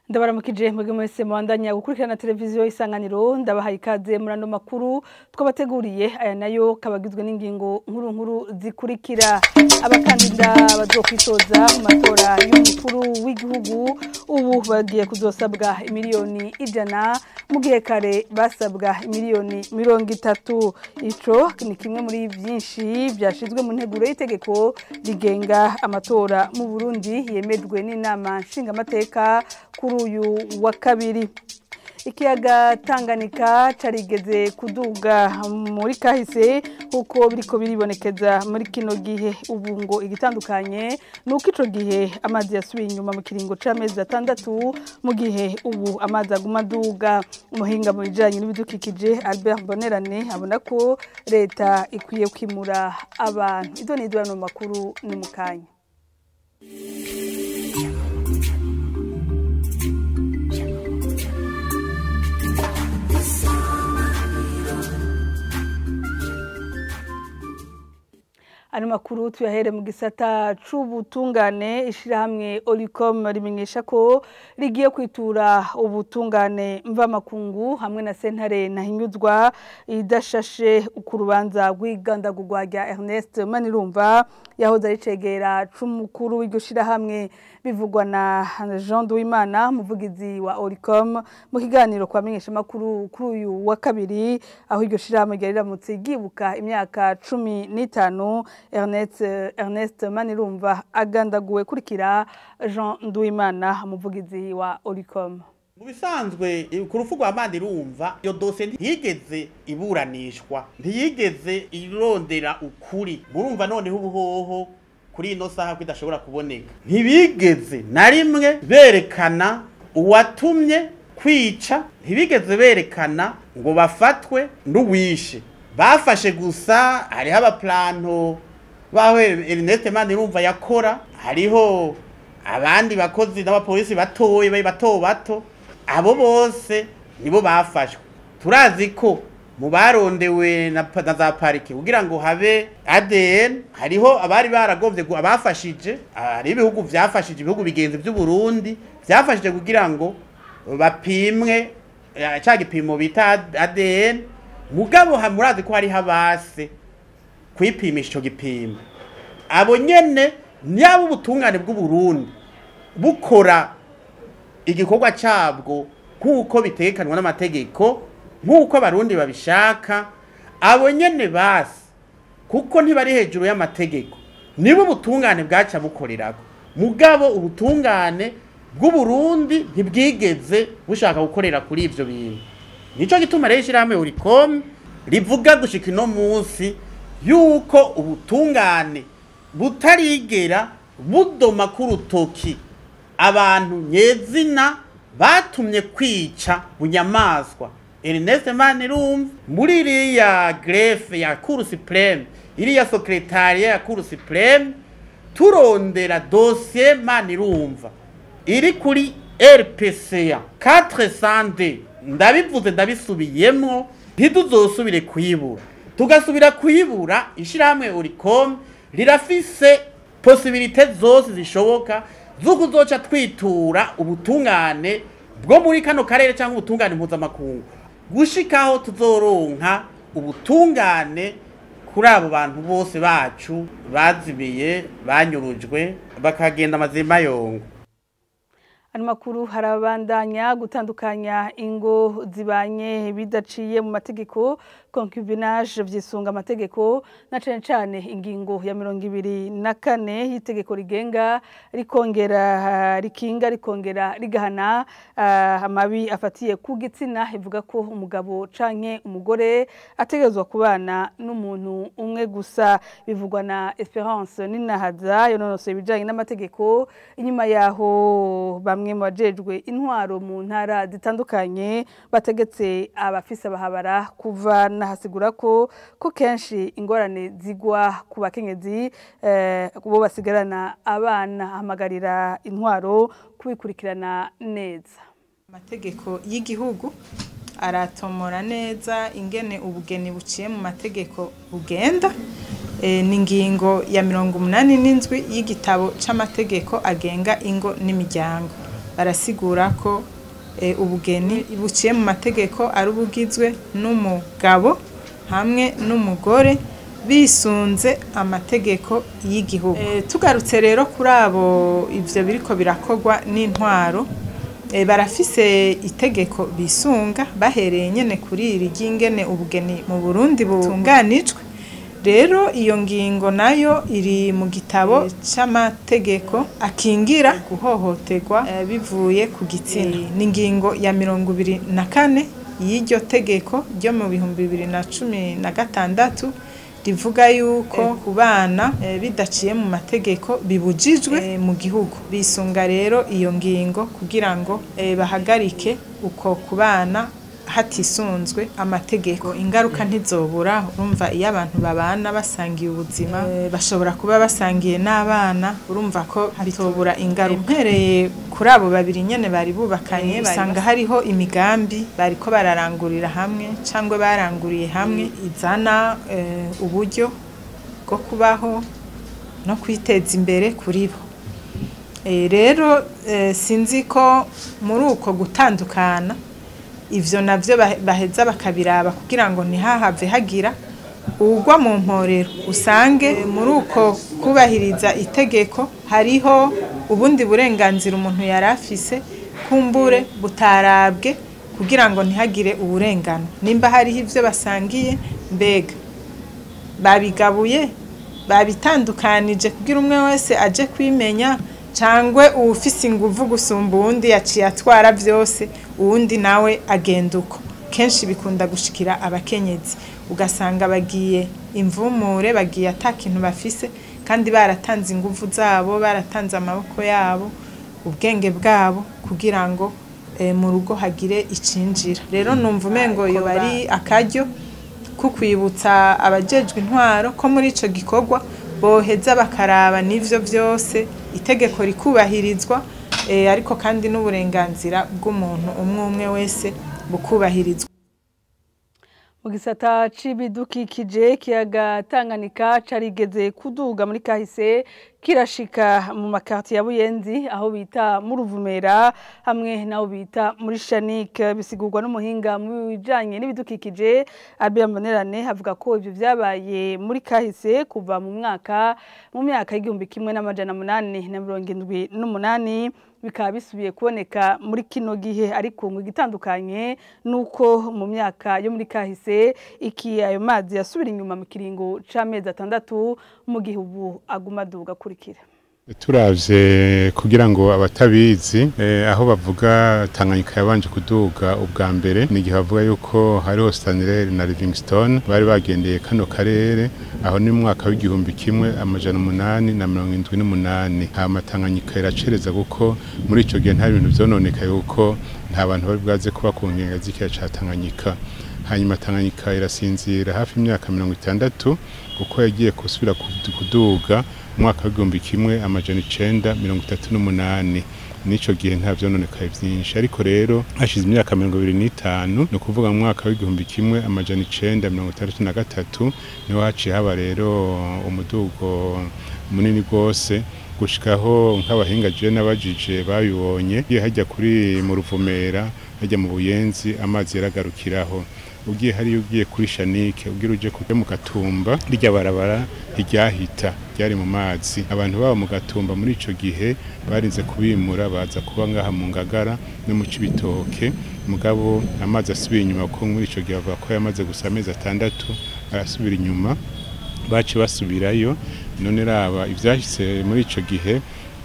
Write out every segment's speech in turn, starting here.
Ndabaramukije mwebwe mwese mwandanya gukurikirana televiziyo Isanganiro ndabahaye ikaze murano makuru twabateguriye aya nayo kabagizwe n'ingingo nkuru zikurikira abakandida bazokwitoza mu matora y'umukuru w'igihugu ubu bagiye kuzosabwa miliyoni 100 mu gihe kare basabwa miliyoni 30 ico ni kimwe muri byinshi byashizwe mu nteguro y'itegeko rigenga amatora mu Burundi yemejwe n'inama nshingamateka kuri uyu wa kabiri. Ikiyaga Tanganyika carigeze kuduga muri kahise uko biriko biribonekeza muri kino gihe ubu ngo igitandukanye nuko ico gihe amazi yasubiye inyuma mu kiringo c'amezi 6 mu gihe ubu amazi aguma duga. Umuhinga mu bijanye n'ibidukikije Albert Bonerane abona ko leta ikwiye kwimura abantu. Izo ni no makuru ni mukanya. Ano makuru tuyahere mu gisata c'ubutungane ishirahamwe Olicom rimenyesha ko rigiye kwitura ubutungane mva makungu hamwe na sentare nahinyuzwa idashashe ukurubanza rw'igandagurwa rya Ernest Manirumva yahoze ari cegera c'umukuru w'iryo shirahamwe bivugwa na Jean Duwimana muvugizi wa Olicom mu kiganiro kwa menyesha makuru kuri uyu wa kabiri aho iryo shirahamwe ryariramutse gibuka imyaka 15 Ernest Manirumva agandaguwe kurikira Jean Duwimana muvugizi wa Olicom. Mu bisanzwe ku rufu rwa Manirumva iyo dosiye ntiyigeze iburanishwa ntiyigeze irondera ukuri murumva noneho ubuhoho kuri ino saha kwidashobora kuboneka ntibigeze na rimwe berekana uwatumye kwica ntibigeze berekana ngo bafatwe n'uwishe bafashe gusa hariho abaplanto baho Ernest Manirumva yakora hariho abandi bakozi n'abapolisi batoye bato abo bose nibo bafashwe turazi ko mu barondewe na za parike kugira ngo habe ADN hariho abari baragovye abafashije ari ibihugu vyafashije ibihugu bigenze by'u Burundi vyafashije kugira ngo bapimwe cya gipimo bita ADN mugabo hamurazi ko hari habase kwipimisha ico gipimo abo nyene nyabo ubutungane bw'u Burundi bukora igikorwa cyabwo kuko bitekanwa n'amategeko nkuko abarundi babishaka abo nyene basi kuko ntibari hejuru y'amategeko nibo ubutungane bwaca bukorerako mugabo ubutungane bw'u Burundi ntibwigeze bushaka gukorera kuri ivyo bintu nico gituma rero ishirahamwe Olicom rivuga gushika ino munsi yuko ubutungane butarigera budoma kurutoki abantu nyezina batumye kwica bunyamaswa Ernest Manirumva muri iriya greffe ya Cour suprême iriya secrétariat ya Cour suprême turondera dossier Manirumva iri kuri RPCA 400D ndabivuze ndabisubiyemo ntituzosubire kuyibura tugasubira kuyibura ishirahamwe Olicom rirafise possibilité zose zishoboka zuko uzoca twitura ubutungane bwo muri kano karere cyangwa ubutungane mpuzamakungu gushikaho tuzoronka ubutungane kuri abo bantu bose bacu bazibiye banyurujwe bakagenda amazima yongo. Ano makuru harabandanya gutandukanya ingo zibanye bidaciye mu mategeko concubinage vyisunga amategeko na cane ingingo ya 24 y'itegeko rigenga rikongera rigahana amabi afatiye ku gitsina ivuga ko umugabo canke umugore ategezwa kubana n'umuntu umwe gusa bivugwa na Esperance Ninahaza yononose bijanye n'amategeko inyuma yaho bamwe mu bajejwe intwaro mu ntara zitandukanye bategetse abafisa bahabara kuva nahasigura ko kenshi ingorane zigwa ku bakenyezi bo basigarana abana hamagarira intwaro kubikurikirana neza. Amategeko y'igihugu aratomora neza ingene ubugeni buciye mu mategeko bugenda n'ingingo ya 87 y'igitabo c'amategeko agenga ingo n'imiryango barasigura ko ubugeni buciye mu mategeko ari ubugizwe n'umugabo hamwe n'umugore bisunze amategeko y'igihugu. Tugarutse rero kuri abo ivyo biriko birakogwa n'intwaro, barafise itegeko bisunga bahereye nyene kuri iri ry'ingene ubugeni mu Burundi butunganijwe. Rero iyo ngingo nayo iri mu gitabo c'amategeko akingira guhohoterwa bivuye ku gitsina. Ni ingingo ya 24 y'iryo tegeko ryo mu 2016 rivuga yuko kubana bidaciye mu mategeko bibujijwe mu gihugu. Bisunga rero iyo ngingo kugira ngo bahagarike uko kubana hatisunzwe amategeko. Ingaruka ntizobura, urumva iyo abantu babana basangiye ubuzima bashobora kuba basangiye n'abana, urumva ko bitobura ingaruka. Mpereye kuri abo babiri nyene bari bubakanye, usanga hariho imigambi bariko bararangurira hamwe cyangwa baranguriye hamwe izana uburyo bwo kubaho no kwiteza imbere kuri bo. Rero sinzi ko muri uko gutandukana ivyo navyo baheza bakabiraba kugira ngo ntihahave hagira ugwa mu mporero. Usange muri uko kubahiriza itegeko hariho ubundi burenganzira umuntu yarafise kumbure butarabwe kugira ngo ntihagire uburengano. Nimba hariho ivyo basangiye, mbega babigabuye, babitandukanije kugira umwe wese aje kwimenya, cangwe uwufise inguvu gusumba uwundi yaciye atwara vyose, uwundi nawe agenda uko. Kenshi bikunda gushikira abakenyezi, ugasanga bagiye imvumure, bagiye atakintu bafise kandi baratanze inguvu zabo, baratanze amaboko yabo, ubwenge bwabo kugira ngo mu rugo hagire icinjira. Rero numva umengo yo bari akaryo kukwibutsa abajejwe intwaro ko muri ico gikorwa boheza bakaraba n'ivyo vyose itegeko rikubahirizwa, ariko kandi n'uburenganzira bw'umuntu umwe umwe wese bukubahirizwa. Mu gisata c'ibidukikije, ikiyaga Tanganyika carigeze kuduga muri kahise kirashika mu makarti ya Buyenzi aho bita mu Ruvumera hamwe naho bita muri Shanike. Bisigurwa n'umuhinga mu bijanye n'ibidukikije Abel Mbonerane, avuga ko ivyo vyabaye muri kahise kuva mu myaka y'1878 bikaba bisubiye kuboneka muri kino gihe. Ariko ngo igitandukanye nuko mu myaka yo muri kahise ayo mazi yasubira inyuma mu kiringo c'amezi 6 mu gihugu aguma duga kurikira. Turavye kugira ngo abatabizi aho bavuga Tanganyika yabanje kuduga ubwa mbere ni gihe bavuga yuko hariho Stanley na Livingstone bari bagendeye kano karere, aho ni mu mwaka w'1878. Hama Tanganyika iracereza kuko muri ico gihe nta bintu vyononeka yuko nta bantu bari bwaze kuba ku nkenga z'ikiyaga ca Tanganyika. Hanyuma Tanganyika irasinzira hafi imyaka 60 kuko yagiye kusubira kuduga mwaka w'1938. Nico gihe nta vyononekaye vyinshi, ariko rero hashize imyaka 25 no kuvuga mu mwaka w'1963 niho haciye haba rero umudugo munini gose gushikaho nk'abahinga je n'abajije babibonye hajya kuri mu Ruvumera, hajya mu Buyenzi amazi yaragarukiraho. Ugiye hari ugiye kuri Shanike, ugira uje kujya mu Gatumba, rya barabara ryahita ryari mu mazi. Abantu baba mu Gatumba muri ico gihe barinze kubimura baza kuba ngaha mu Ngagara no mu Cibitoke, mugabo amazi asubiye inyuma ko muri ico gihe bavuga ko yamaze gusa amezi 6 arasubira inyuma, baci basubirayo. None raba ivyashitse muri ico gihe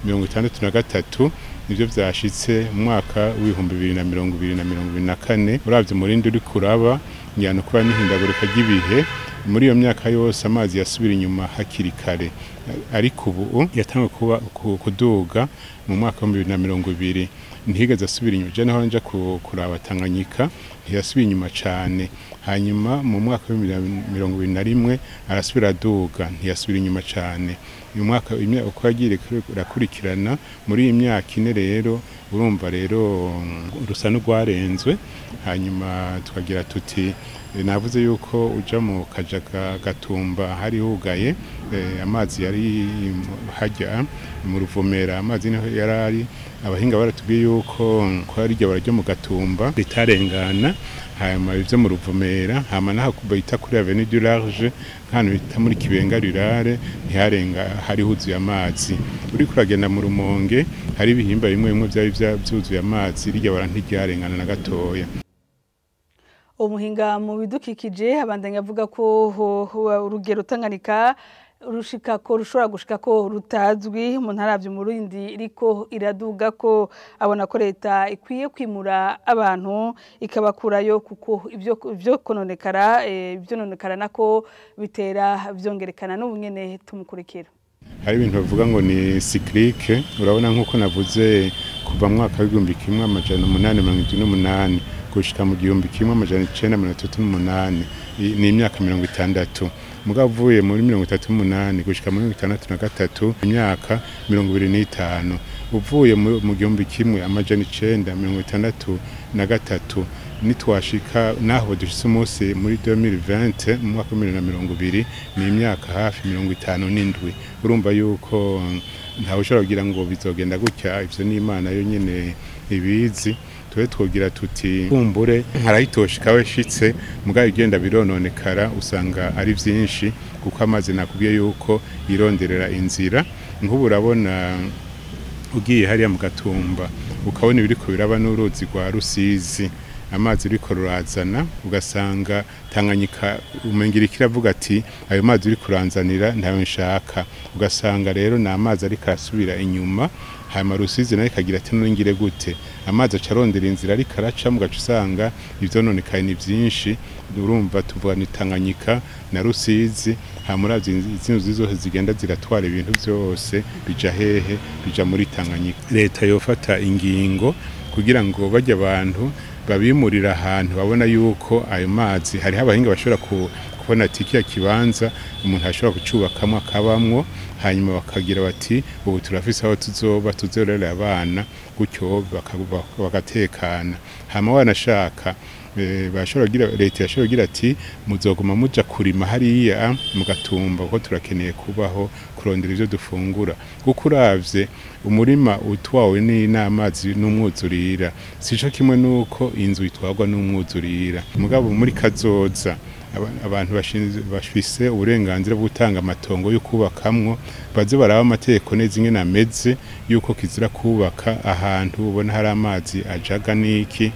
1963 nivyo vyashitse mu mwaka w'2024. Uravye umurindi uri kuraba njyana kuba n'ihindagurika ry'ibihe muri iyo myaka yose amazi yasubira inyuma hakiri kare, ariko ubu yatangwe kuba kuduga mu mwaka wa 2020. Ntihigeze asubira inyuma. Je naho nja kuraba Tanganyika ntiyasubira inyuma cane. Hanyuma mu mwaka wa 2021 arasubira aduga, ntiyasubira inyuma cane. Uyu mwaka uko yagiye rakurikirana muri iyi myaka ine rero urumva rero rusa n'ugwarenzwe. Hanyuma tukagira tuti navuze yuko uja mu Kajaga Gatumba hari hugaye, amazi yari hajya mu Ruvumera amazi niho yarari, abahinga baratubwiye yuko ko ari ryo barajya mu Gatumba ritarengana hama ivyo mu Ruvumera hama naho bayita kuri Avenue du Large hano bita muri Kibenga Rurare ntiharenga hari huzuye amazi uri kuragenda mu Rumonge hari ibihimba bimwe bimwe byari byuzuye amazi ryo barantiryarengana na gatoya. Umuhinga mu bidukikije abandanya avuga ko urugero Tanganyika rushobora gushika ko rutazwi mu ntaravyo mu Rundi iriko iraduga ko abona ko leta ikwiye kwimura abantu ikabakurayo kuko ivyo kononekara nako bitera vyongerekana n'ubunyene tumukurikira. Hari ibintu bavuga ngo ni cyclique urabona nkuko navuze kuva mu mwaka w'igihumbi kimwe amajana 878 gushika mu gihumbi kimwe amajana 938 ni imyaka 60 mugabo uvuye muri 38 gushika muri 63 imyaka 25 uvuye mu gihumbi kimwe amajana 963 nitwashika naho dushitse umunsi muri 2020 mu mwaka 2020 ni imyaka hafi 57 urumva yuko ntawe ushobora kugira ngo bizogenda gutya ivyo ni Imana yo nyene ibizi tuwe twogira tuti kumbure harayitoshika weshitse mugabo igenda birononekara usanga ari vyinshi kuko amazi nakubwiye yuko ironderera inzira nk'ubu urabona ugiye hariya mu Gatumba ukabona ibiriko biraba n'uruzi rwa Rusizi amazi uriko rurazana ugasanga Tanganyika umengira kiravuga ati ayo mazi uri kuranzanira ntayo nshaka ugasanga rero na amazi ari karasubira inyuma hama Rusizi nayo kagira ati nongire gute amazi acarondera inzira ari karaca mu gace usanga ivyo nonekaye ni byinshi urumva tuvuga ni Tanganyika na Rusizi hamurazi izino zizo zigenda ziratwara ibintu byose bija hehe bija muri Tanganyika leta yofata ingingo kugira ngo bajya abantu babimurira ahantu babona yuko ayo mazi hari abahinga bashobora kubona ati ya kibanza umuntu ashobora kucubakamo akabamwo hanyuma bakagira bati ubu turafise aho tuzorera abana gutyo bagatekana hama wanashaka bashobora gira leta yashobora gira ati muzoguma muja kurima hariya mu Gatumba ko turakeneye kubaho kurondera ivyo dufungura kuko uravye umurima utwawe n'amazi n'umwuzurira sico kimwe nuko inzu itwagwa n'umwuzurira mugabo muri kazoza abantu bashise uburenganzira bwo gutanga amatongo yo kubakamwo baze baraba amategeko neza ingene ameze yuko kizira kubaka ahantu ubona hari amazi ajaga niki.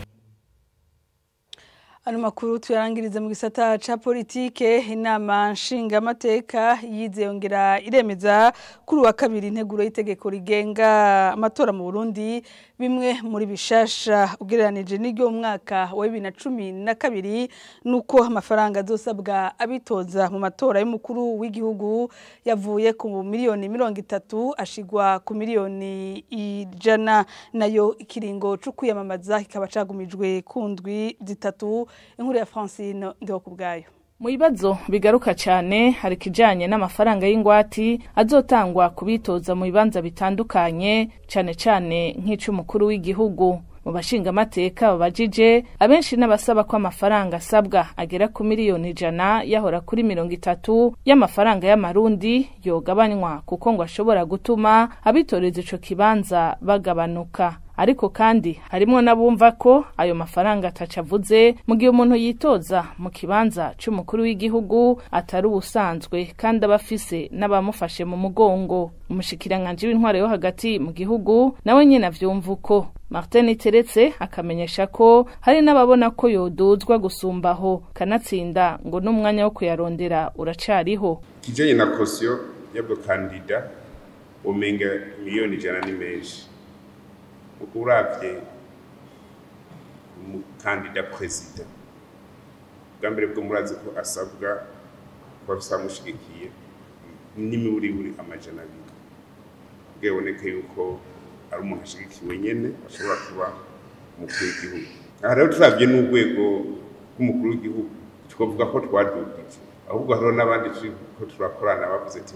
Ano makuru tuyarangirize mu gisata ca politike inama nshinga amateka yizeyongera iremeza kuri wa kabiri integuro y'itegeko rigenga amatora mu Burundi bimwe muri bishasha ugereranije n'iryo mwaka wa 2012 nuko amafaranga azosabwa abitoza mu matora y'umukuru w'igihugu yavuye ku miliyoni 30 ashigwa ku miliyoni 100 nayo ikiringo cyo kwiyamamaza kikaba cagumijwe kundwi zitatu inkuru ya Francine ndiho kubgayo. Mu bibazo bigaruka cyane hari kijanye n'amafaranga y'ingwati azotangwa kubitoza mu bibanza bitandukanye cyane nk'icumukuru w'igihugu. Mu bashinga amateka babajije abenshi n'abasaba ko amafaranga asabwa agera ku miliyoni 100 yahora kuri 30 y'amafaranga y'amarundi yogabanywa kuko ngo ashobora gutuma abitoreza ico kibanza bagabanuka. Ariko kandi harimo nabumva ko ayo mafaranga atacavuze mu gihe umuntu yitoza mu kibanza c'umukuru w'igihugu atari ubusanzwe kandi abafise n'abamufashe mu mugongo. Umushikiranganje w'intware yo hagati mu gihugu nawe nyene avyumva uko. Martin Teretse akamenyesha ko hari n'ababona ko yoduzwa gusumbaho kanatsinda ngo n'umwanya wo kuyarondera uracariho. Kijanye na caution y'abwo kandida umenga miliyoni 100 ni menshi. Ukuravye umukandida president bwambere bwo murazi ko asabwa ko asamushigikiye n'imiburi amajana 2 bweboneke yuko ari umuntu ashigikiwe nyene ashobora kuba umukuru w'igihugu. Aha rero turavye n'urwego rw'umukuru w'igihugu twavuga ko twadugije ahubwo hariho n'abandi ko turakorana bavuze ati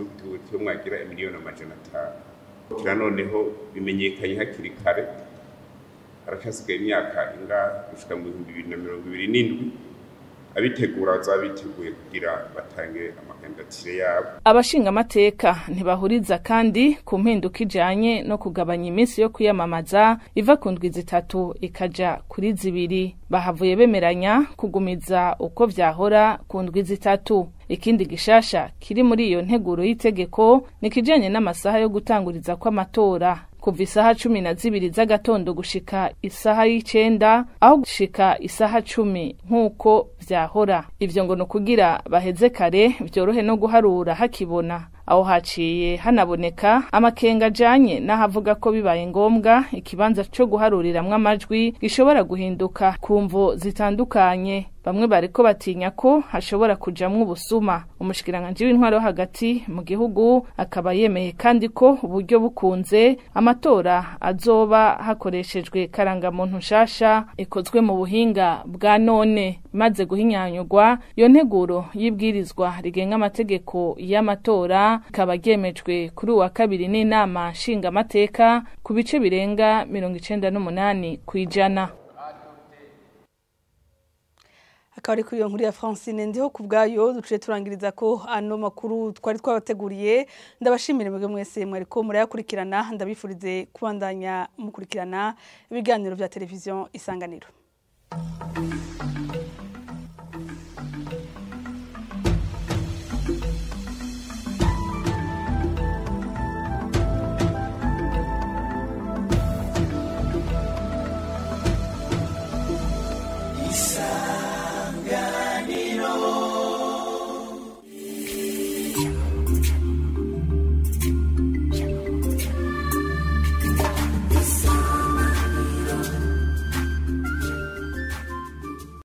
twe mwagira miliyoni 500 noneho bimenyekanye hakiri kare harashasigaye imyaka inga gushika mu 2027 abitegura bazabiteguye kugira batange amakandidatire yabo. Abashinga amateka ntibahuriza kandi ku mpinduka ijanye no kugabanya iminsi yo kwiyamamaza iva ku ndwi 3 ikaja kuri 2. Bahavuye bemeranya kugumiza uko vyahora ku ndwi 3. Ikindi gishasha kiri muri iyo nteguro y'itegeko nikijanye n'amasaha yo gutanguriza kw'amatora kuva isaha 12 z'agatondo gushika isaha 9 aho gushika isaha 10 nk'uko vyahora. Ivyo ngo no kugira baheze kare vyorohe no guharura hakibona. Aho haciye hanaboneka amakenga ajanye n'ahavuga ko bibaye ngombwa ikibanza cyo guharuriramwe amajwi gishobora guhinduka ku mvo zitandukanye. Bamwe bariko batinya ko hashobora kujamwo ubusuma. Umushikiranganje w'intwaro hagati mu gihugu akaba yemeye kandi ko uburyo bukunze amatora azoba hakoreshejwe karangamuntu nshasha ikozwe mu buhinga bwa none. Maze guhinyanyurwa iyo nteguro y'ibwirizwa rigenga amategeko y'amatora ikaba ryemejwe kuri uwa 2 n'inama nshinga amateka ku bice birenga 98%. Akari kuri iyo nkuru ya Francine ndiho kubgayo duciye turangiriza ko ano makuru twari twabateguriye. Ndabashimire mwese mwariko murayakurikirana, ndabifurize kubandanya mukurikirana ibiganiro vya televiziyo Isanganiro.